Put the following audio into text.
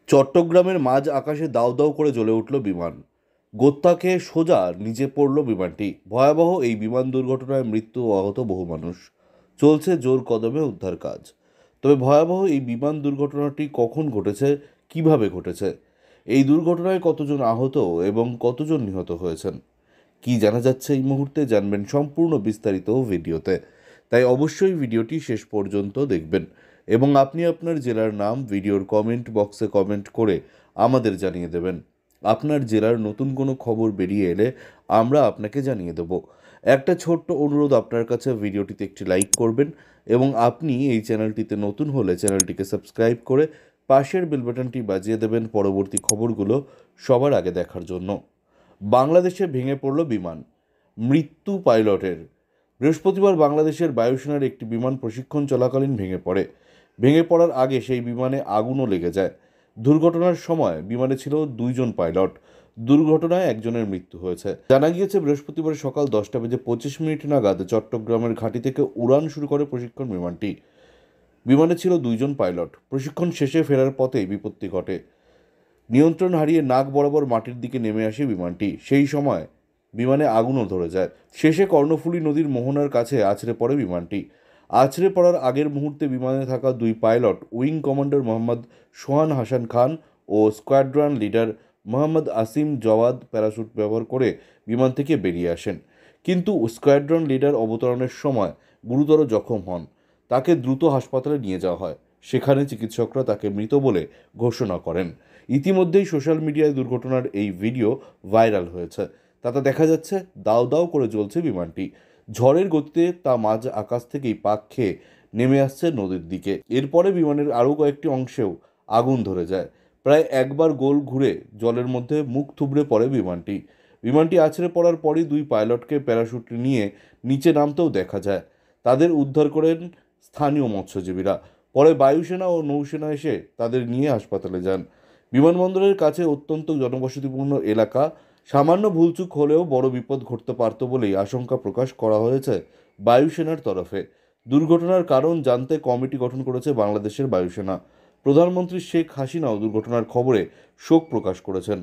চট্টগ্রামের মাঝ আকাশে দাউ দাউ করে জ্বলে উঠল বিমান। গোত্তা খেয়ে সোজা নিচে পড়ল বিমানটি। ভয়াবহ এই বিমান দুর্ঘটনায় মৃত্যু ও আহত বহু মানুষ। চলছে জোর কদমে উদ্ধার কাজ। তবে ভয়াবহ এই বিমান দুর্ঘটনাটি কখন ঘটেছে, কিভাবে ঘটেছে, এই দুর্ঘটনায় কতজন আহত এবং কতজন নিহত হয়েছেন, কি জানা যাচ্ছে এই মুহূর্তে জানবেন সম্পূর্ণ বিস্তারিত ভিডিওতে। তাই অবশ্যই ভিডিওটি শেষ পর্যন্ত দেখবেন এবং আপনি আপনার জেলার নাম ভিডিওর কমেন্ট বক্সে কমেন্ট করে আমাদের জানিয়ে দেবেন। আপনার জেলার নতুন কোনো খবর বেরিয়ে এলে আমরা আপনাকে জানিয়ে দেব। একটা ছোট্ট অনুরোধ আপনার কাছে, ভিডিওটিতে একটি লাইক করবেন এবং আপনি এই চ্যানেলটিতে নতুন হলে চ্যানেলটিকে সাবস্ক্রাইব করে পাশের বেল বাটনটি বাজিয়ে দেবেন পরবর্তী খবরগুলো সবার আগে দেখার জন্য। বাংলাদেশে ভেঙে পড়ল বিমান, মৃত্যু পাইলটের। বৃহস্পতিবার বাংলাদেশের বায়ুসেনার একটি বিমান প্রশিক্ষণ চলাকালীন ভেঙে পড়ার আগে সেই বিমানে আগুনও লেগে যায়। দুর্ঘটনার সময় বিমানে ছিল 2জন পাইলট। দুর্ঘটনায় একজনের মৃত্যু হয়েছে। জানা গিয়েছে বৃহস্পতিবার সকাল 10:25 নাগাদ চট্টগ্রামের ঘাঁটি থেকে উড়ান শুরু করে প্রশিক্ষণ বিমানটি। বিমানে ছিল 2জন পাইলট। প্রশিক্ষণ শেষে ফেরার পথে বিপত্তি ঘটে। নিয়ন্ত্রণ হারিয়ে নাক বরাবর মাটির দিকে নেমে আসে বিমানটি। সেই সময় বিমানে আগুনও ধরে যায়। শেষে কর্ণফুলী নদীর মোহনার কাছে আছড়ে পড়ে বিমানটি। আছড়ে পড়ার আগের মুহূর্তে বিমানে থাকা 2 pilot, wing commander Mohammad Sohan Hasan Khan ও squadron leader Mohammad Asim Jawad parachute ব্যবহার করে বিমান থেকে বেরিয়ে আসেন। কিন্তু স্কোয়াড্রন লিডার অবতরণের সময় গুরুতর জখম হন। তাকে দ্রুত হাসপাতালে নিয়ে যাওয়া হয়। সেখানে চিকিৎসকরা তাকে মৃত বলে ঘোষণা করেন। ইতিমধ্যেই সোশ্যাল মিডিয়ায় দুর্ঘটনার এই ভিডিও ভাইরাল হয়েছে। তাতে দেখা যাচ্ছে দাউ দাউ করে জ্বলছে বিমানটি। ঝড়ের গতিতে তা মাঝ আকাশ থেকেই পাক খেয়ে নেমে আসছে নদীর দিকে। এরপরে বিমানের আরও কয়েকটি অংশেও আগুন ধরে যায়। প্রায় একবার গোল ঘুরে জলের মধ্যে মুখ থুবড়ে পড়ে বিমানটি আছড়ে পড়ার পরই 2 পাইলটকে প্যারাশুট নিয়ে নিচে নামতেও দেখা যায়। তাদের উদ্ধার করেন স্থানীয় মৎস্যজীবীরা। পরে বায়ুসেনা ও নৌসেনা এসে তাদের নিয়ে হাসপাতালে যান। বিমানবন্দরের কাছে অত্যন্ত জনবসতিপূর্ণ এলাকা। সামান্য ভুলচুক হলেও বড় বিপদ ঘটতে পারত বলেই আশঙ্কা প্রকাশ করা হয়েছে বায়ুসেনার তরফে। দুর্ঘটনার কারণ জানতে কমিটি গঠন করেছে বাংলাদেশের বায়ুসেনা। প্রধানমন্ত্রী শেখ হাসিনাও দুর্ঘটনার খবরে শোক প্রকাশ করেছেন।